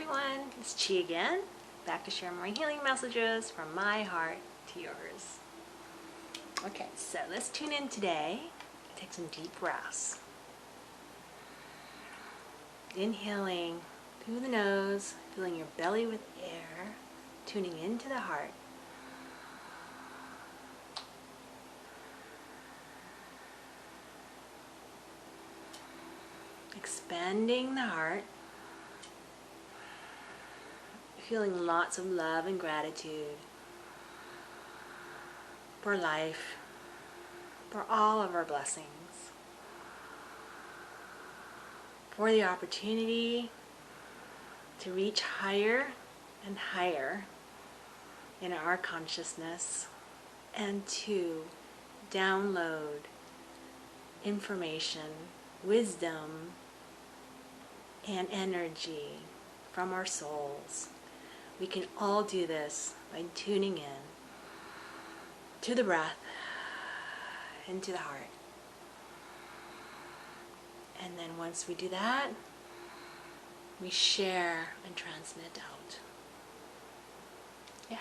everyone, it's Chi again, back to share more healing messages from my heart to yours. Okay, so let's tune in today. Take some deep breaths. Inhaling through the nose, filling your belly with air, tuning into the heart. Expanding the heart. Feeling lots of love and gratitude for life, for all of our blessings, for the opportunity to reach higher and higher in our consciousness and to download information, wisdom, and energy from our souls. We can all do this by tuning in to the breath, into the heart. And then once we do that, we share and transmit out. Yeah.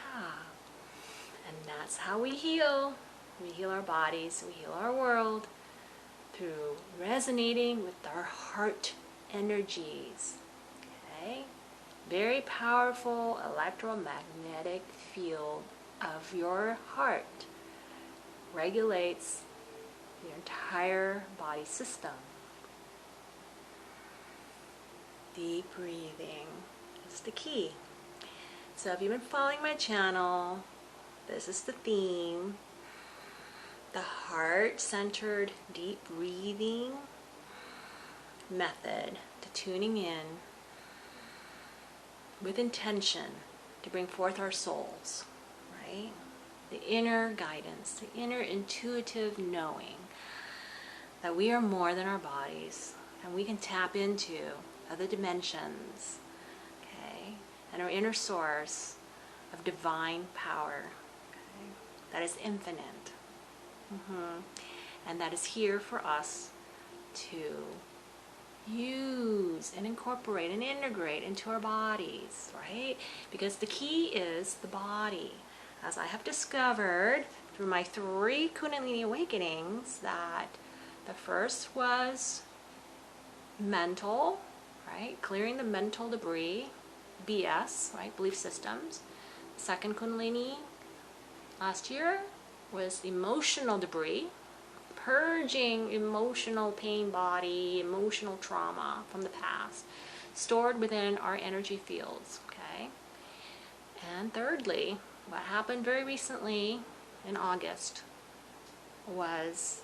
And that's how we heal. We heal our bodies, we heal our world through resonating with our heart energies. Okay? Very powerful electromagnetic field of your heart regulates your entire body system. Deep breathing is the key. So if you've been following my channel, this is the theme. The heart-centered deep breathing method to tuning in with intention to bring forth our souls, right? The inner guidance, the inner intuitive knowing that we are more than our bodies and we can tap into other dimensions, okay? And our inner source of divine power, okay? That is infinite. And that is here for us to use and incorporate and integrate into our bodies, right? Because the key is the body. As I have discovered through my 3 Kundalini awakenings, that the first was mental, right? Clearing the mental debris, BS, right? Belief systems. Second Kundalini last year was emotional debris, purging emotional pain body, emotional trauma from the past, stored within our energy fields, okay? And thirdly, what happened very recently in August was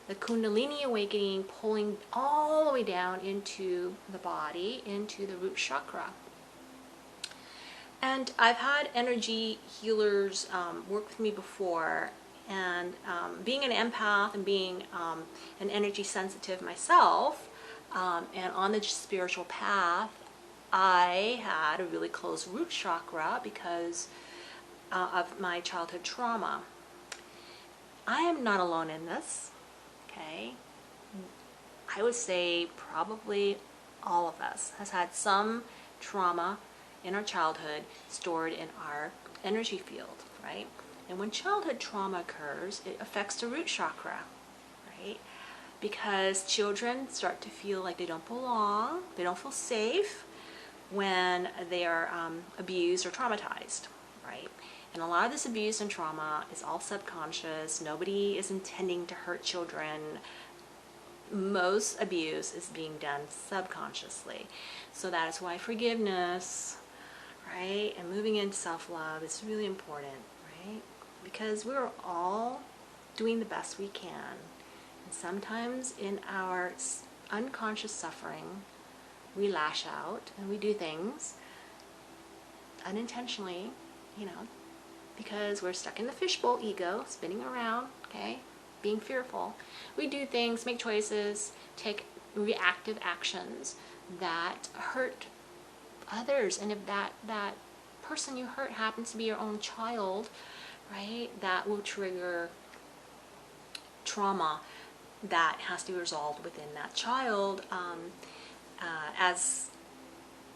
the Kundalini awakening, pulling all the way down into the body, into the root chakra. And I've had energy healers work with me before, and being an empath and being an energy sensitive myself, and on the spiritual path, I had a really close root chakra because of my childhood trauma. I am not alone in this, okay? I would say probably all of us has had some trauma in our childhood stored in our energy field, right? And when childhood trauma occurs, it affects the root chakra, right? Because children start to feel like they don't belong, they don't feel safe when they are abused or traumatized, right? And a lot of this abuse and trauma is all subconscious. Nobody is intending to hurt children. Most abuse is being done subconsciously. So that is why forgiveness, right, and moving into self-love is really important, right? Because we're all doing the best we can. And sometimes in our unconscious suffering, we lash out and we do things unintentionally, you know, because we're stuck in the fishbowl ego, spinning around, okay, being fearful. We do things, make choices, take reactive actions that hurt others. And if that person you hurt happens to be your own child, right, that will trigger trauma that has to be resolved within that child, as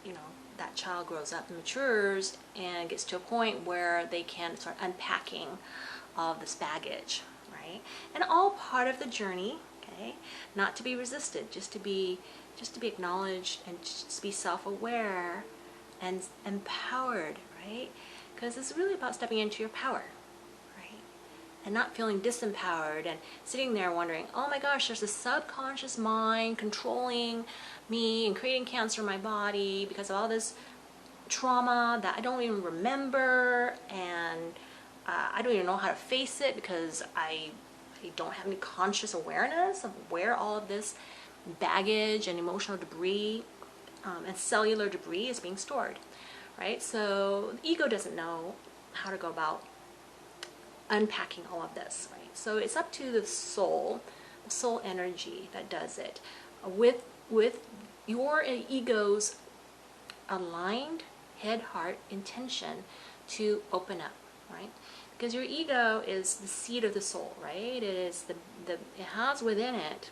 you know, that child grows up and matures and gets to a point where they can start unpacking all of this baggage, right? And all part of the journey, okay? Not to be resisted, just to be acknowledged and just to be self-aware and empowered, right? Because it's really about stepping into your power, right? And not feeling disempowered and sitting there wondering, oh my gosh, there's a subconscious mind controlling me and creating cancer in my body because of all this trauma that I don't even remember, and I don't even know how to face it because I don't have any conscious awareness of where all of this baggage and emotional debris and cellular debris is being stored, right? So the ego doesn't know how to go about unpacking all of this, right? So it's up to the soul energy that does it with your ego's aligned head, heart, intention to open up, right? Because your ego is the seat of the soul, right? It is it has within it,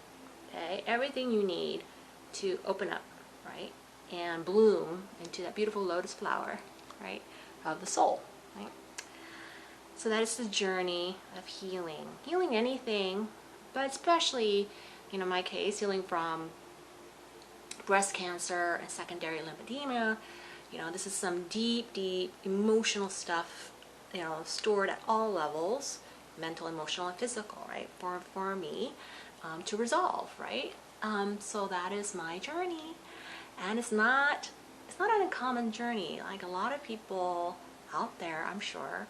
okay, everything you need to open up, right? And bloom into that beautiful lotus flower, right, of the soul, right? So that is the journey of healing. Healing anything, but especially, you know, in my case, healing from breast cancer and secondary lymphedema. You know, this is some deep, deep emotional stuff, you know, stored at all levels, mental, emotional, and physical, right, for me to resolve, right? So that is my journey, and it's not an uncommon journey. Like a lot of people out there, I'm sure,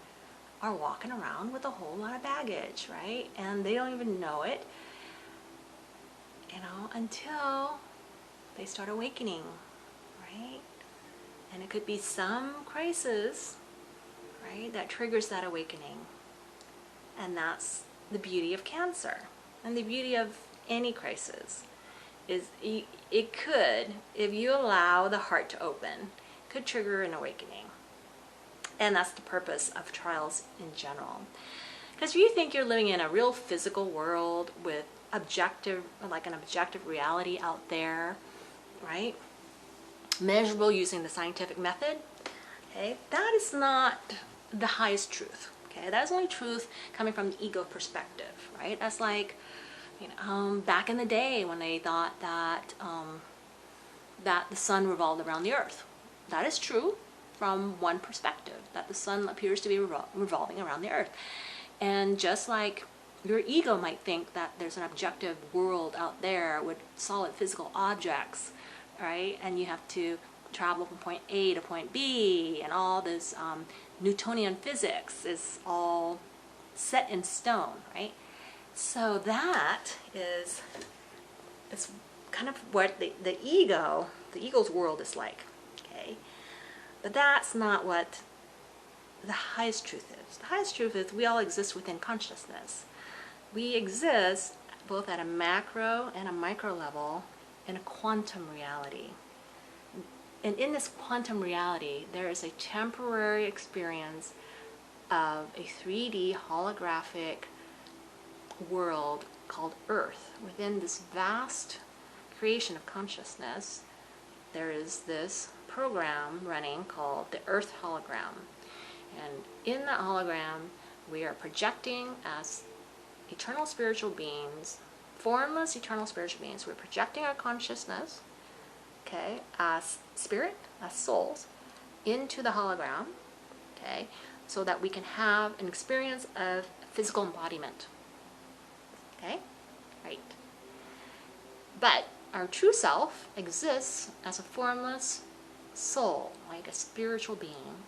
are walking around with a whole lot of baggage, right? And they don't even know it, you know, until they start awakening, right? And it could be some crisis, right, that triggers that awakening. And that's the beauty of cancer. And the beauty of any crisis is it could, if you allow the heart to open, could trigger an awakening. And that's the purpose of trials in general. Because if you think you're living in a real physical world with an objective reality out there, right, measurable using the scientific method, okay, that is not the highest truth. Okay, that's only truth coming from the ego perspective, right? That's like, you know, back in the day when they thought that that the sun revolved around the earth. That is true from one perspective, that the sun appears to be revolving around the earth. And just like your ego might think that there's an objective world out there with solid physical objects, right? And you have to travel from point A to point B, and all this Newtonian physics is all set in stone, right? So that is kind of what the ego's world is like, okay? But that's not what the highest truth is. The highest truth is we all exist within consciousness. We exist both at a macro and a micro level in a quantum reality. And in this quantum reality, there is a temporary experience of a 3D holographic world called Earth. Within this vast creation of consciousness, there is this program running called the Earth hologram. And in that hologram, we are projecting as eternal spiritual beings, formless eternal spiritual beings. We're projecting our consciousness, okay, as spirit, as souls, into the hologram, okay, so that we can have an experience of physical embodiment. Okay? Right. But our true self exists as a formless soul, like a spiritual being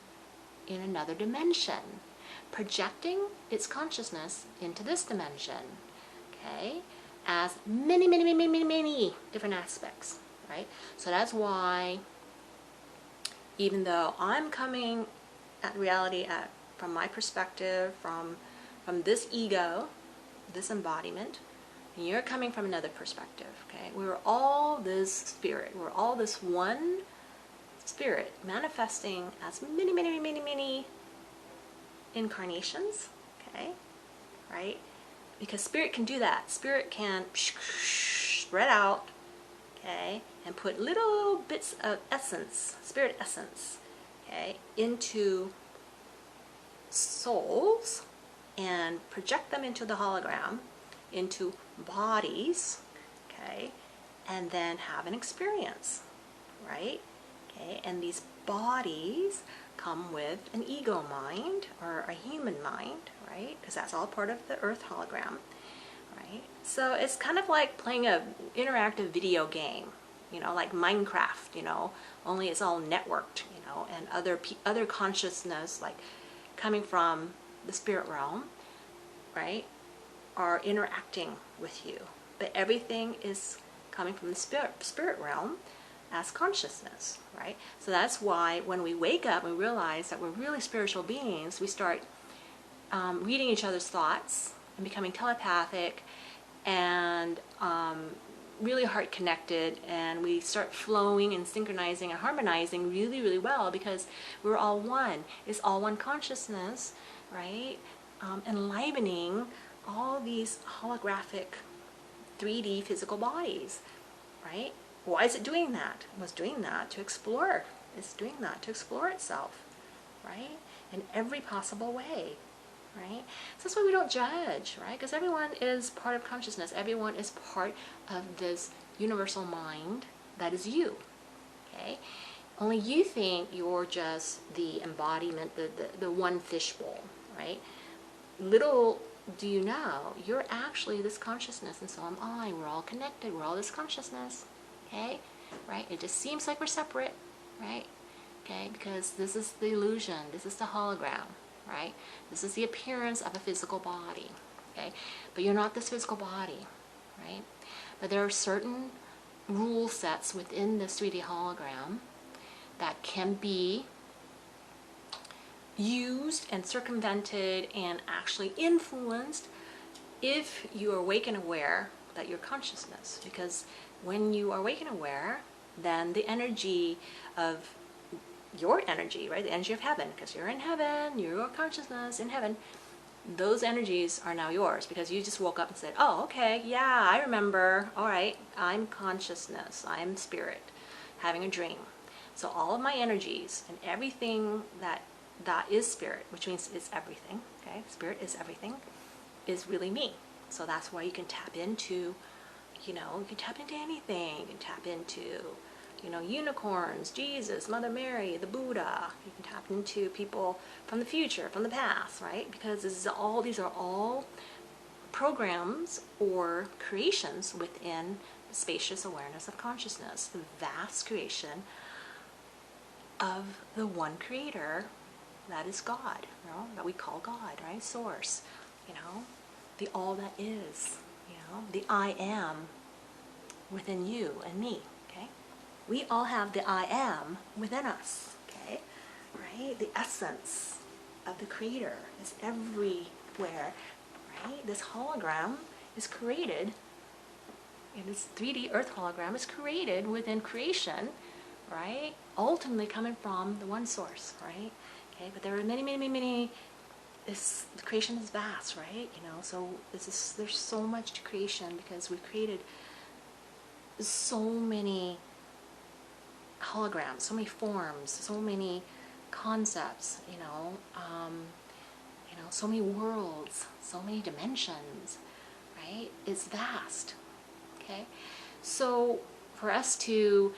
in another dimension, projecting its consciousness into this dimension, okay, as many, many, many, many, many different aspects, right? So that's why, even though I'm coming at reality from my perspective, from this ego, this embodiment, and you're coming from another perspective, okay? We're all this spirit. We're all this one spirit manifesting as many, many, many, many incarnations, okay? Right? Because spirit can do that. Spirit can spread out, okay, and put little bits of essence, spirit essence, okay, into souls and project them into the hologram, into bodies, okay, and then have an experience, right? Okay, and these bodies come with an ego mind or a human mind, right? Because that's all part of the Earth hologram, right? So it's kind of like playing a interactive video game, you know, like Minecraft, you know, only it's all networked, you know, and other consciousness like coming from the spirit realm, right, are interacting with you. But everything is coming from the spirit realm as consciousness, right? So that's why when we wake up and realize that we're really spiritual beings, we start reading each other's thoughts and becoming telepathic and really heart connected, and we start flowing and synchronizing and harmonizing really, really well because we're all one. It's all one consciousness, right? Enlivening all these holographic 3D physical bodies, right? Why is it doing that? It was doing that to explore. It's doing that to explore itself, right? In every possible way, right? So that's why we don't judge, right? Because everyone is part of consciousness. Everyone is part of this universal mind that is you, okay? Only you think you're just the embodiment, the one fishbowl, right? Little do you know, you're actually this consciousness, and so am I. We're all connected. We're all this consciousness, okay? Right? It just seems like we're separate, right? Okay, because this is the illusion. This is the hologram, right? This is the appearance of a physical body, okay? But you're not this physical body, right? But there are certain rule sets within this 3D hologram that can be used and circumvented and actually influenced if you are awake and aware that you're consciousness. Because when you are awake and aware, then the energy of your energy, right, the energy of heaven, because you're in heaven, you're consciousness in heaven, those energies are now yours because you just woke up and said, oh, okay, yeah, I remember, all right, I'm consciousness, I'm spirit, having a dream. So all of my energies and everything that is spirit, which means it's everything, okay? Spirit is everything, is really me. So that's why you can tap into, you know, you can tap into anything. You can tap into, you know, unicorns, Jesus, Mother Mary, the Buddha. You can tap into people from the future, from the past, right? Because these are all programs or creations within the spacious awareness of consciousness, the vast creation of the one creator that is God, you know, that we call God, right? Source, you know, the all that is, you know, the I am within you and me, okay? We all have the I am within us, okay? Right? The essence of the creator is everywhere, right? This hologram is created, and this 3D earth hologram is created within creation, right? Ultimately coming from the one source, right? Okay, but there are many, many, many, many. The creation is vast, right? You know, so there's so much to creation because we've created so many holograms, so many forms, so many concepts. You know, so many worlds, so many dimensions, right? It's vast. Okay, so for us to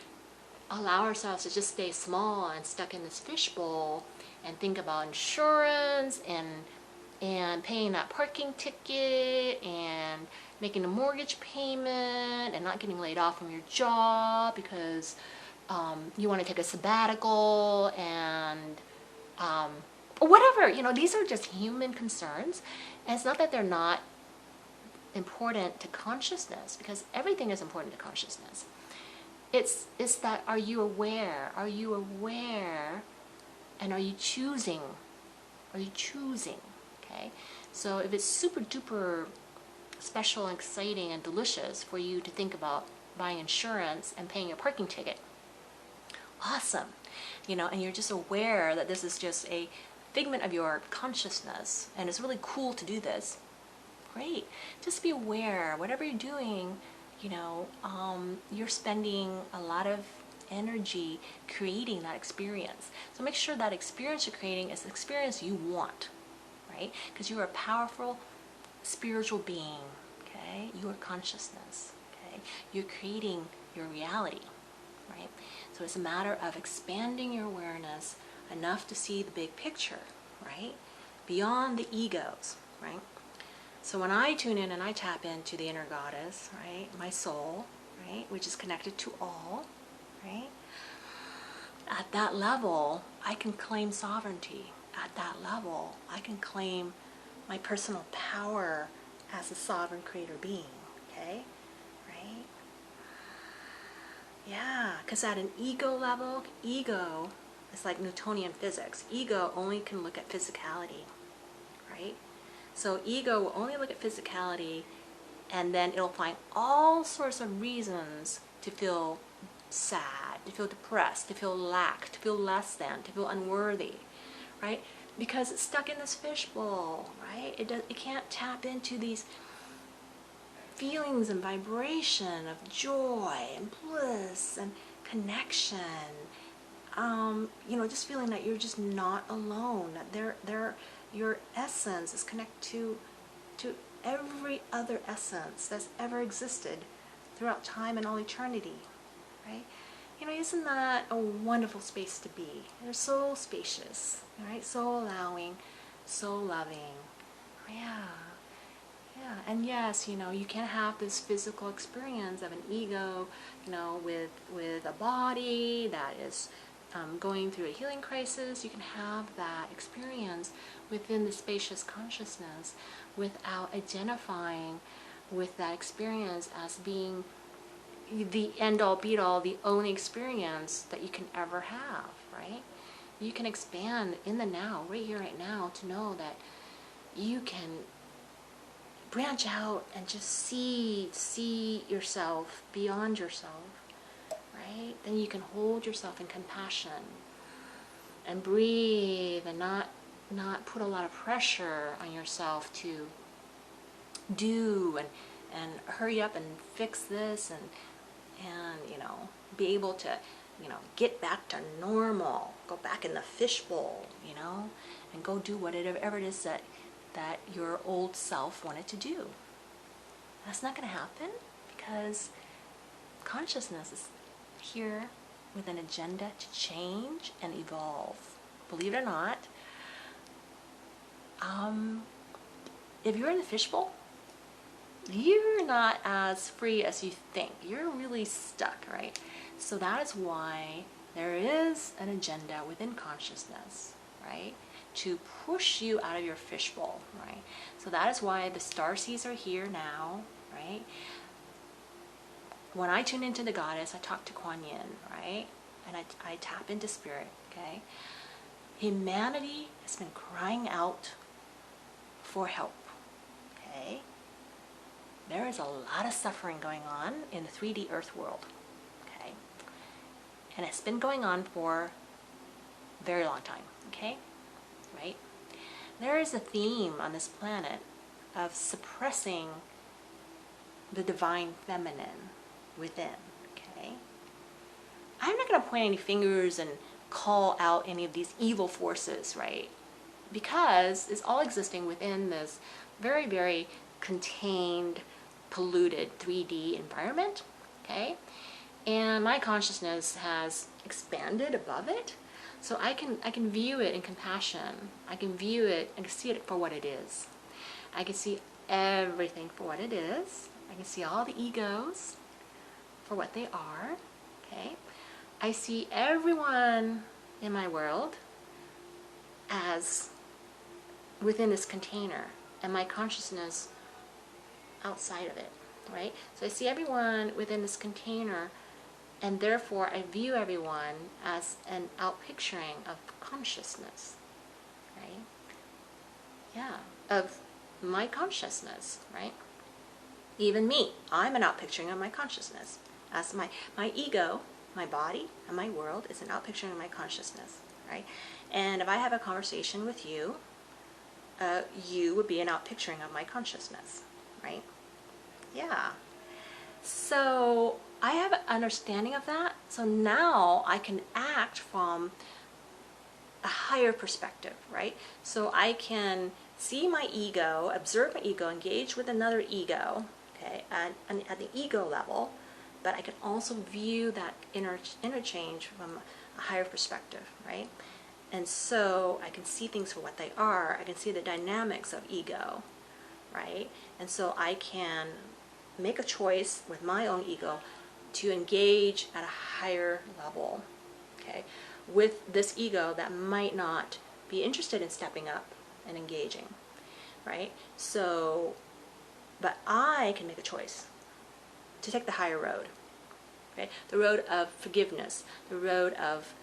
allow ourselves to just stay small and stuck in this fishbowl and think about insurance and paying that parking ticket and making a mortgage payment and not getting laid off from your job because you want to take a sabbatical and or whatever, you know, these are just human concerns. And it's not that they're not important to consciousness, because everything is important to consciousness. It's that, are you aware? Are you aware? And are you choosing? Are you choosing? Okay? So if it's super duper special and exciting and delicious for you to think about buying insurance and paying your parking ticket, awesome. You know, and you're just aware that this is just a figment of your consciousness and it's really cool to do this. Great. Just be aware, whatever you're doing, you're spending a lot of energy creating that experience. So make sure that experience you're creating is the experience you want, right? Because you're a powerful spiritual being, okay? You are consciousness, okay? You're creating your reality, right? So it's a matter of expanding your awareness enough to see the big picture, right? Beyond the egos, right? So when I tune in and I tap into the inner goddess, right, my soul, right, which is connected to all, right, at that level, I can claim sovereignty. At that level, I can claim my personal power as a sovereign creator being, okay, right? Yeah, because at an ego level, ego is like Newtonian physics. Ego only can look at physicality, right? So ego will only look at physicality, and then it'll find all sorts of reasons to feel sad, to feel depressed, to feel lack, to feel less than, to feel unworthy, right? Because it's stuck in this fishbowl, right? It can't tap into these feelings and vibration of joy and bliss and connection. Just feeling that you're just not alone, that your essence is connected to every other essence that's ever existed throughout time and all eternity, right? Isn't that a wonderful space to be? They're so spacious, right? So allowing, so loving. Yeah. Yeah, and yes, you can have this physical experience of an ego, with a body that is going through a healing crisis. You can have that experience within the spacious consciousness without identifying with that experience as being the end-all, be-all, the only experience that you can ever have, right? You can expand in the now, right here, right now, to know that you can branch out and just see yourself beyond yourself, right? Then you can hold yourself in compassion and breathe and not put a lot of pressure on yourself to do and hurry up and fix this and be able to get back to normal, go back in the fishbowl, and go do whatever it is that your old self wanted to do. That's not going to happen because consciousness is here with an agenda to change and evolve. Believe it or not, if you're in the fishbowl, you're not as free as you think. You're really stuck, right? So that is why there is an agenda within consciousness, right? To push you out of your fishbowl, right? So that is why the starseeds are here now, right? When I tune into the goddess, I talk to Kuan Yin, right? And I tap into spirit, okay? Humanity has been crying out for help, okay? There is a lot of suffering going on in the 3D Earth world, okay? And it's been going on for a very long time, okay? Right? There is a theme on this planet of suppressing the divine feminine within, okay? I'm not going to point any fingers and call out any of these evil forces, right? Because it's all existing within this very, very contained, polluted 3D environment, okay? And my consciousness has expanded above it. So I can view it in compassion. I can view it and see it for what it is. I can see everything for what it is. I can see all the egos for what they are. Okay? I see everyone in my world as within this container and my consciousness outside of it. Right? So I see everyone within this container, and therefore I view everyone as an outpicturing of consciousness, right? Yeah, of my consciousness, right? Even me, I'm an outpicturing of my consciousness. As my ego, my body, and my world is an outpicturing of my consciousness, right? And if I have a conversation with you, you would be an outpicturing of my consciousness, right? Yeah. So I have an understanding of that. So now I can act from a higher perspective, right? So I can see my ego, observe my ego, engage with another ego, okay, at the ego level, but I can also view that interchange from a higher perspective, right? And so I can see things for what they are. I can see the dynamics of ego, right? And so I can make a choice with my own ego to engage at a higher level, okay, with this ego that might not be interested in stepping up and engaging, right? So, but I can make a choice to take the higher road, okay? The road of forgiveness, the road of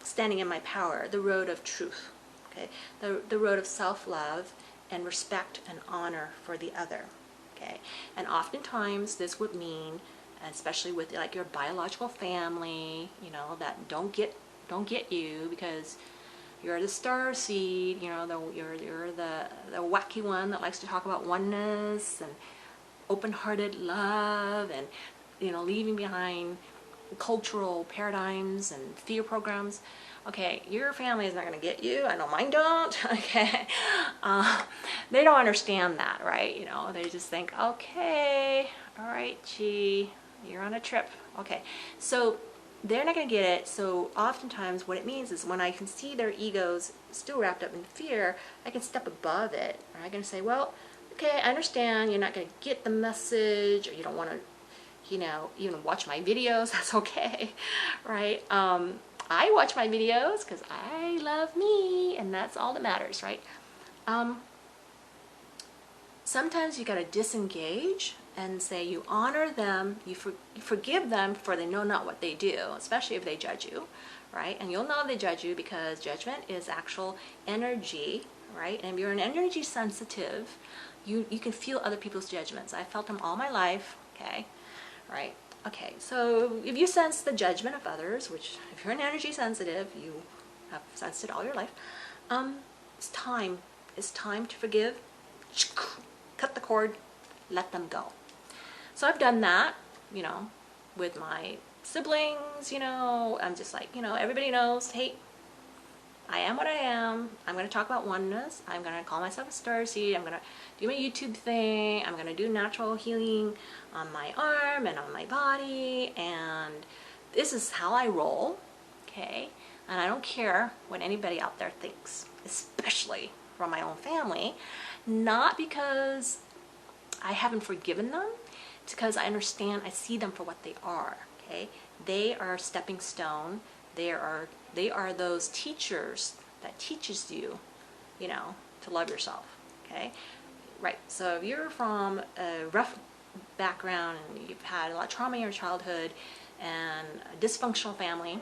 standing in my power, the road of truth, okay? The road of self-love and respect and honor for the other, okay? And oftentimes this would mean, especially with like your biological family, you know, that don't get you because you're the star seed, you know, you're the wacky one that likes to talk about oneness and open-hearted love and, you know, leaving behind cultural paradigms and fear programs. Okay, your family is not going to get you. I know mine don't. Okay, they don't understand that, right? You know, they just think, okay, all right, gee, you're on a trip. Okay, so they're not going to get it. So oftentimes what it means is when I can see their egos still wrapped up in fear, I can step above it. Or I can say, well, okay, I understand you're not going to get the message, or you don't want to, you know, even watch my videos. That's okay, right? I watch my videos because I love me, and that's all that matters, right? Sometimes you got to disengage and say you honor them, you forgive them for they know not what they do, especially if they judge you, right? And you'll know they judge you because judgment is actual energy, right? And if you're an energy sensitive, you can feel other people's judgments. I felt them all my life, okay? Right? Okay, so if you sense the judgment of others, which if you're an energy sensitive, you have sensed it all your life, it's time. It's time to forgive. Cut the cord, let them go. So I've done that, you know, with my siblings, you know, I'm just like, you know, everybody knows, hey, I am what I am. I'm going to talk about oneness. I'm going to call myself a starseed. I'm going to do my YouTube thing. I'm going to do natural healing on my arm and on my body. And this is how I roll, okay? And I don't care what anybody out there thinks, especially from my own family. Not because I haven't forgiven them. It's because I understand, I see them for what they are, okay? They are a stepping stone. They are those teachers that teaches you, you know, to love yourself, okay? Right, so if you're from a rough background and you've had a lot of trauma in your childhood and a dysfunctional family,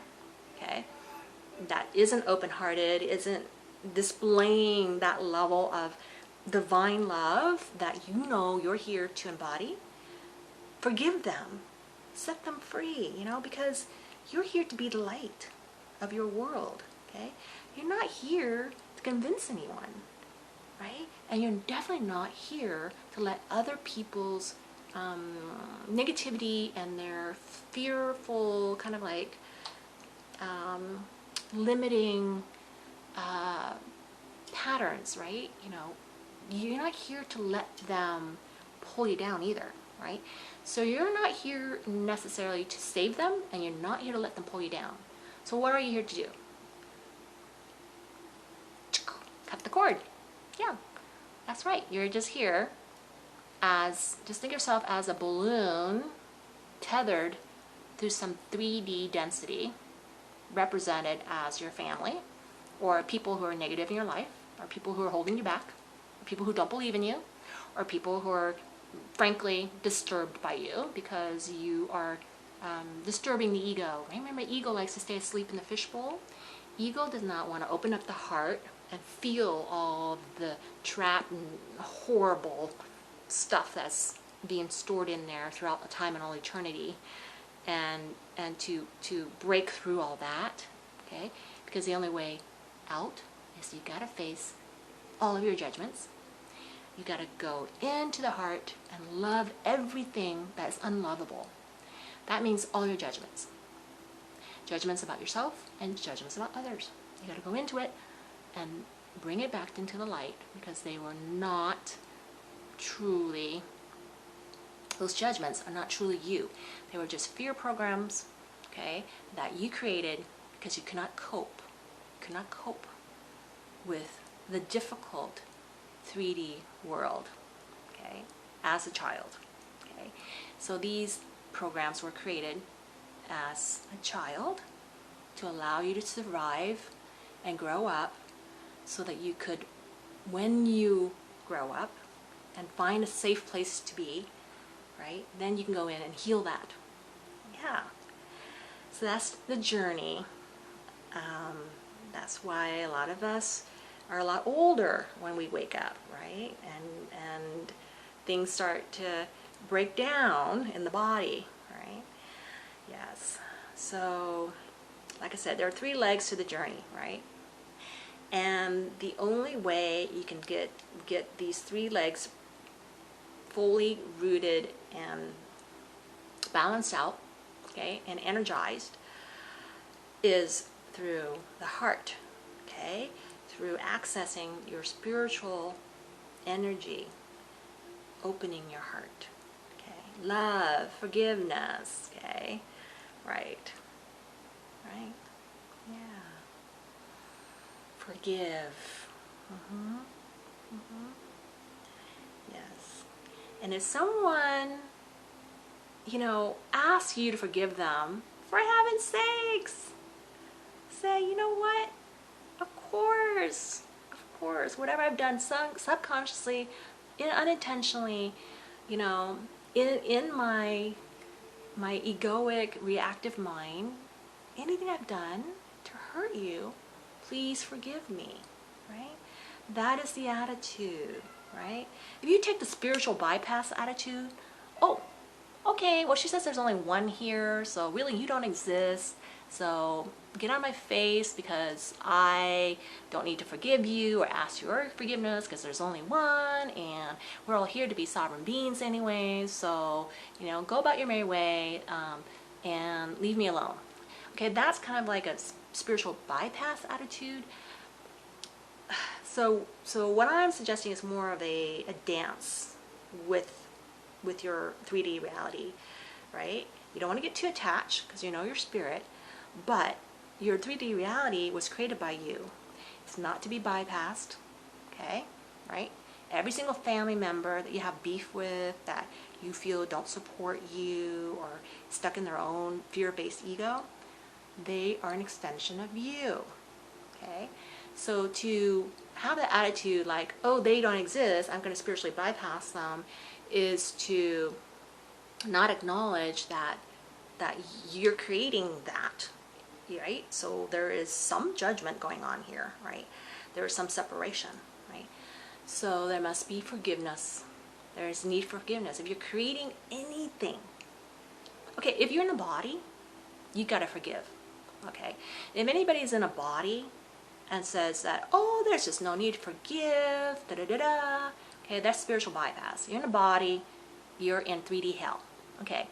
okay, that isn't open-hearted, isn't displaying that level of divine love that you know you're here to embody, forgive them, set them free, you know, because you're here to be the light of your world, okay? You're not here to convince anyone, right? And you're definitely not here to let other people's negativity and their fearful kind of like limiting patterns, right? You know, you're not here to let them pull you down either, right? So you're not here necessarily to save them, and you're not here to let them pull you down. So what are you here to do? Cut the cord. Yeah, that's right. You're just here as, just think of yourself as a balloon tethered through some 3D density, represented as your family, or people who are negative in your life, or people who are holding you back, or people who don't believe in you, or people who are frankly disturbed by you because you are disturbing the ego. Remember, ego likes to stay asleep in the fishbowl. Ego does not want to open up the heart and feel all the trapped and horrible stuff that's being stored in there throughout the time and all eternity, and to break through all that, okay? Because the only way out is you gotta face all of your judgments, You got to go into the heart and love everything that is unlovable. That means all your judgments. Judgments about yourself and judgments about others. You got to go into it and bring it back into the light, because they were not truly, those judgments are not truly you. They were just fear programs, okay, that you created because you cannot cope. You cannot cope with the difficult 3D world, okay, as a child, okay. So these programs were created as a child to allow you to survive and grow up, so that you could, when you grow up and find a safe place to be, right, then you can go in and heal that. Yeah. So that's the journey. That's why a lot of us are a lot older when we wake up, right? And things start to break down in the body, right? Yes. So, like I said, there are 3 legs to the journey, right? And the only way you can get these 3 legs fully rooted and balanced out, okay, and energized, is through the heart, okay, through accessing your spiritual energy, opening your heart, okay, love, forgiveness, okay, right, yeah. Forgive. Yes. And if someone, asks you to forgive them, for heaven's sakes, say, you know what? Of course, whatever I've done subconsciously, unintentionally, in my egoic, reactive mind, anything I've done to hurt you, please forgive me, right? That is the attitude, right? If you take the spiritual bypass attitude, oh, okay, well, she says there's only one here, so really you don't exist, so get out of my face, because I don't need to forgive you or ask your forgiveness, because there's only one, and we're all here to be sovereign beings anyway, so, go about your merry way, and leave me alone. Okay, that's kind of like a spiritual bypass attitude. So what I'm suggesting is more of a dance with your 3D reality, right? You don't want to get too attached, because your spirit, but your 3D reality was created by you. It's not to be bypassed, okay, right? Every single family member that you have beef with, that you feel don't support you, or stuck in their own fear-based ego, they are an extension of you, okay? So to have the attitude like, oh, they don't exist, I'm going to spiritually bypass them, is to not acknowledge that you're creating that, right? So there is some judgment going on here, right? There is some separation, right? So there must be forgiveness. There is need for forgiveness. If you're creating anything, okay, if you're in a body, you got to forgive, okay? If anybody's in a body and says that, oh, there's just no need to forgive, da-da-da-da, okay, that's spiritual bypass. You're in a body, you're in 3D hell, okay?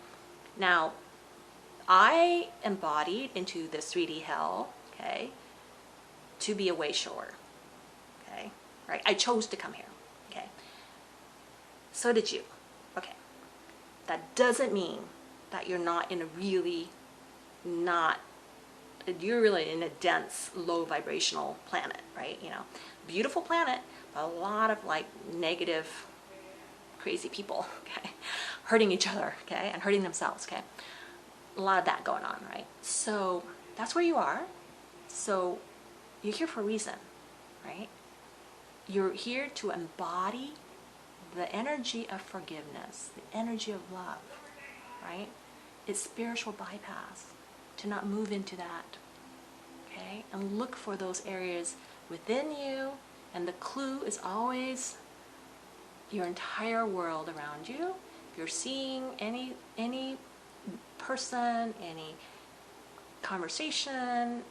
Now, I embodied into this 3D hell, okay, to be a way shower, okay, right? I chose to come here, okay? So did you, okay? That doesn't mean that you're not in a really you're really in a dense, low vibrational planet, right? Beautiful planet, but a lot of like negative, crazy people, okay, hurting each other, okay, and hurting themselves, okay. A lot of that going on, right? So that's where you are. So you're here for a reason, right? You're here to embody the energy of forgiveness, the energy of love, right? It's spiritual bypass to not move into that, okay? And look for those areas within you, and the clue is always your entire world around you. If you're seeing any person, any conversation,